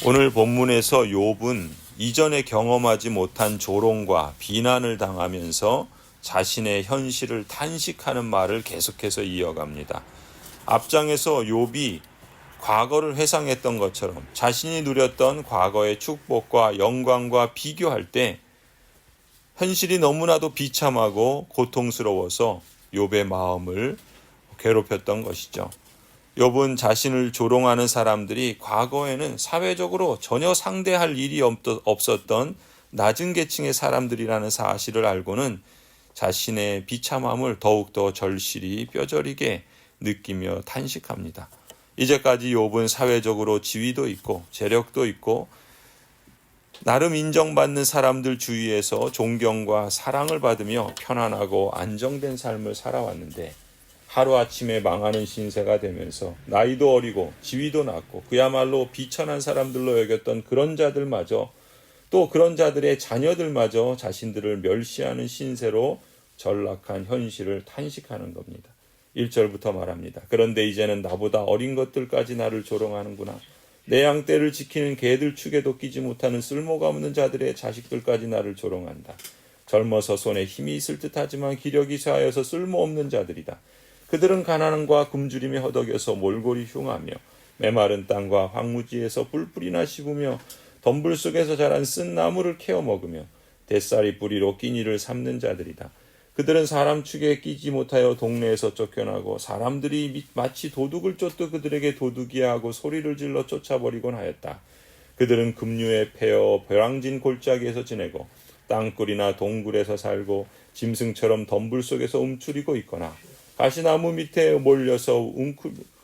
오늘 본문에서 욥은 이전에 경험하지 못한 조롱과 비난을 당하면서 자신의 현실을 탄식하는 말을 계속해서 이어갑니다. 앞장에서 욥이 과거를 회상했던 것처럼 자신이 누렸던 과거의 축복과 영광과 비교할 때 현실이 너무나도 비참하고 고통스러워서 욥의 마음을 괴롭혔던 것이죠. 욥은 자신을 조롱하는 사람들이 과거에는 사회적으로 전혀 상대할 일이 없었던 낮은 계층의 사람들이라는 사실을 알고는 자신의 비참함을 더욱더 절실히 뼈저리게 느끼며 탄식합니다. 이제까지 욥은 사회적으로 지위도 있고 재력도 있고 나름 인정받는 사람들 주위에서 존경과 사랑을 받으며 편안하고 안정된 삶을 살아왔는데 하루아침에 망하는 신세가 되면서 나이도 어리고 지위도 낮고 그야말로 비천한 사람들로 여겼던 그런 자들마저 또 그런 자들의 자녀들마저 자신들을 멸시하는 신세로 전락한 현실을 탄식하는 겁니다. 1절부터 말합니다. 그런데 이제는 나보다 어린 것들까지 나를 조롱하는구나. 내 양떼를 지키는 개들 축에도 끼지 못하는 쓸모가 없는 자들의 자식들까지 나를 조롱한다. 젊어서 손에 힘이 있을 듯하지만 기력이 쇠하여서 쓸모없는 자들이다. 그들은 가난함과 굶주림에 허덕여서 몰골이 흉하며 메마른 땅과 황무지에서 뿔뿔이나 씹으며 덤불 속에서 자란 쓴 나무를 캐어 먹으며 뱃살이 뿌리로 끼니를 삼는 자들이다. 그들은 사람 축에 끼지 못하여 동네에서 쫓겨나고 사람들이 마치 도둑을 쫓듯 그들에게 도둑이야 하고 소리를 질러 쫓아버리곤 하였다. 그들은 급류에 패어 벼랑진 골짜기에서 지내고 땅굴이나 동굴에서 살고 짐승처럼 덤불 속에서 움츠리고 있거나 가시나무 밑에 몰려서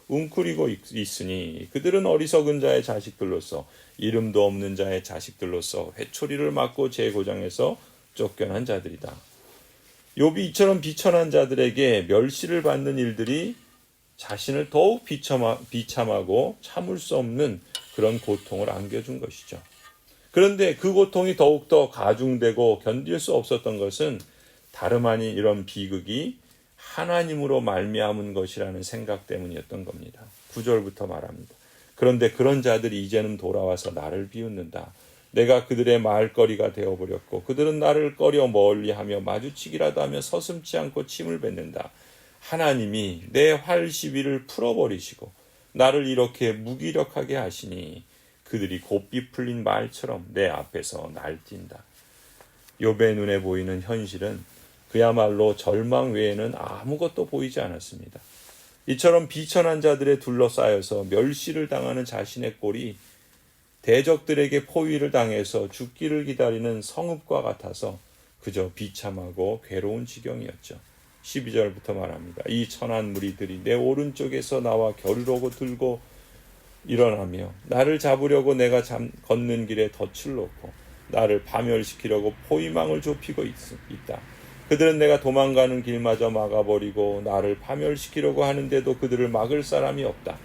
웅크리고 있으니 그들은 어리석은 자의 자식들로서 이름도 없는 자의 자식들로서 회초리를 맞고 재고장에서 쫓겨난 자들이다. 욥이 이처럼 비천한 자들에게 멸시를 받는 일들이 자신을 더욱 비참하고 참을 수 없는 그런 고통을 안겨준 것이죠. 그런데 그 고통이 더욱더 가중되고 견딜 수 없었던 것은 다름 아닌 이런 비극이 하나님으로 말미암은 것이라는 생각 때문이었던 겁니다. 9절부터 말합니다. 그런데 그런 자들이 이제는 돌아와서 나를 비웃는다. 내가 그들의 말거리가 되어버렸고 그들은 나를 꺼려 멀리하며 마주치기라도 하며 서슴지 않고 침을 뱉는다. 하나님이 내 활 시비를 풀어버리시고 나를 이렇게 무기력하게 하시니 그들이 곱비 풀린 말처럼 내 앞에서 날뛴다. 욥의 눈에 보이는 현실은 그야말로 절망 외에는 아무것도 보이지 않았습니다. 이처럼 비천한 자들에 둘러싸여서 멸시를 당하는 자신의 꼴이 대적들에게 포위를 당해서 죽기를 기다리는 성읍과 같아서 그저 비참하고 괴로운 지경이었죠. 12절부터 말합니다. 이 천한 무리들이 내 오른쪽에서 나와 겨루려고 들고 일어나며 나를 잡으려고 내가 걷는 길에 덫을 놓고 나를 파멸시키려고 포위망을 좁히고 있다. 그들은 내가 도망가는 길마저 막아버리고 나를 파멸시키려고 하는데도 그들을 막을 사람이 없다.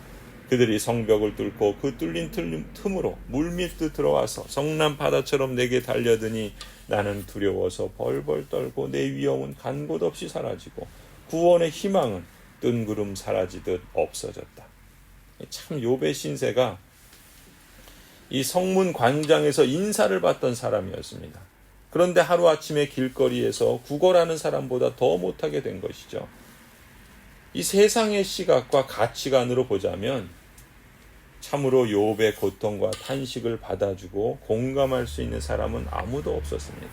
그들이 성벽을 뚫고 그 뚫린 틈으로 물밀듯 들어와서 성난 바다처럼 내게 달려드니 나는 두려워서 벌벌 떨고 내 위험은 간 곳 없이 사라지고 구원의 희망은 뜬구름 사라지듯 없어졌다. 참 욥의 신세가 이 성문 광장에서 인사를 받던 사람이었습니다. 그런데 하루아침에 길거리에서 구걸하는 사람보다 더 못하게 된 것이죠. 이 세상의 시각과 가치관으로 보자면 참으로 욥의 고통과 탄식을 받아주고 공감할 수 있는 사람은 아무도 없었습니다.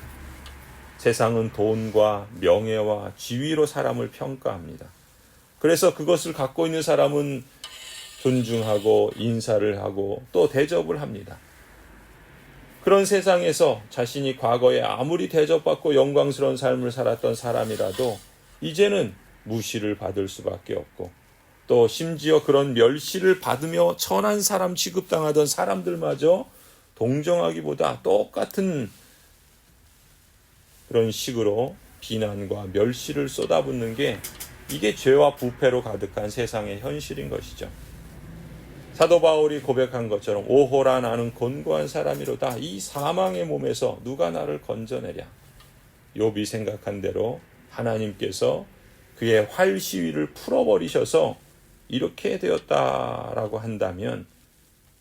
세상은 돈과 명예와 지위로 사람을 평가합니다. 그래서 그것을 갖고 있는 사람은 존중하고 인사를 하고 또 대접을 합니다. 그런 세상에서 자신이 과거에 아무리 대접받고 영광스러운 삶을 살았던 사람이라도 이제는 무시를 받을 수밖에 없고 또 심지어 그런 멸시를 받으며 천한 사람 취급당하던 사람들마저 동정하기보다 똑같은 그런 식으로 비난과 멸시를 쏟아붓는 게 이게 죄와 부패로 가득한 세상의 현실인 것이죠. 사도 바울이 고백한 것처럼 오호라 나는 곤고한 사람이로다. 이 사망의 몸에서 누가 나를 건져내랴. 욥이 생각한 대로 하나님께서 그의 활 시위를 풀어버리셔서 이렇게 되었다라고 한다면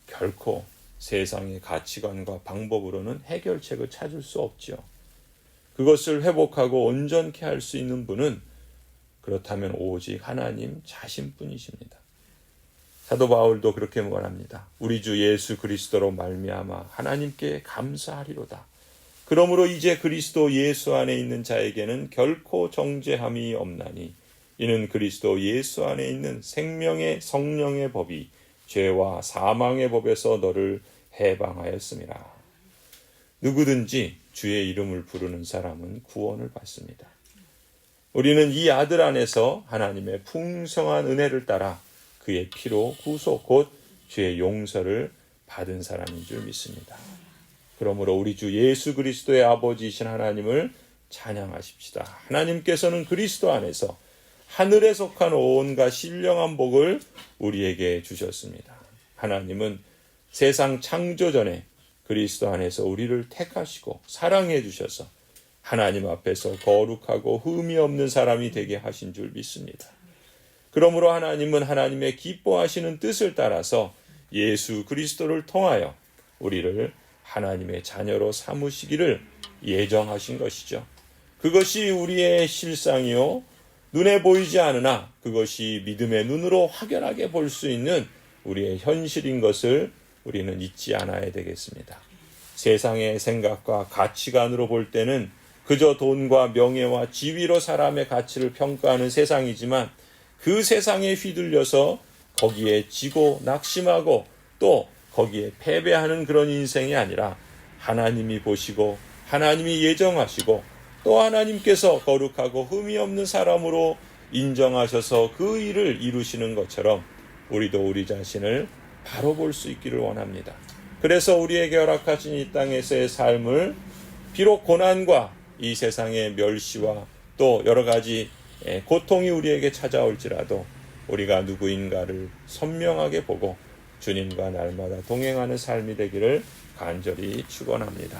결코 세상의 가치관과 방법으로는 해결책을 찾을 수 없지요. 그것을 회복하고 온전케 할 수 있는 분은 그렇다면 오직 하나님 자신뿐이십니다. 사도 바울도 그렇게 말합니다. 우리 주 예수 그리스도로 말미암아 하나님께 감사하리로다. 그러므로 이제 그리스도 예수 안에 있는 자에게는 결코 정죄함이 없나니 이는 그리스도 예수 안에 있는 생명의 성령의 법이 죄와 사망의 법에서 너를 해방하였음이라. 누구든지 주의 이름을 부르는 사람은 구원을 받습니다. 우리는 이 아들 안에서 하나님의 풍성한 은혜를 따라 그의 피로 구속 곧 죄의 용서를 받은 사람인 줄 믿습니다. 그러므로 우리 주 예수 그리스도의 아버지이신 하나님을 찬양하십시다. 하나님께서는 그리스도 안에서 하늘에 속한 온갖 신령한 복을 우리에게 주셨습니다. 하나님은 세상 창조 전에 그리스도 안에서 우리를 택하시고 사랑해 주셔서 하나님 앞에서 거룩하고 흠이 없는 사람이 되게 하신 줄 믿습니다. 그러므로 하나님은 하나님의 기뻐하시는 뜻을 따라서 예수 그리스도를 통하여 우리를 하나님의 자녀로 삼으시기를 예정하신 것이죠. 그것이 우리의 실상이요 눈에 보이지 않으나 그것이 믿음의 눈으로 확연하게 볼 수 있는 우리의 현실인 것을 우리는 잊지 않아야 되겠습니다. 세상의 생각과 가치관으로 볼 때는 그저 돈과 명예와 지위로 사람의 가치를 평가하는 세상이지만 그 세상에 휘둘려서 거기에 지고 낙심하고 또 거기에 패배하는 그런 인생이 아니라 하나님이 보시고 하나님이 예정하시고 또 하나님께서 거룩하고 흠이 없는 사람으로 인정하셔서 그 일을 이루시는 것처럼 우리도 우리 자신을 바로 볼 수 있기를 원합니다. 그래서 우리에게 허락하신 이 땅에서의 삶을 비록 고난과 이 세상의 멸시와 또 여러 가지 고통이 우리에게 찾아올지라도 우리가 누구인가를 선명하게 보고 주님과 날마다 동행하는 삶이 되기를 간절히 축원합니다.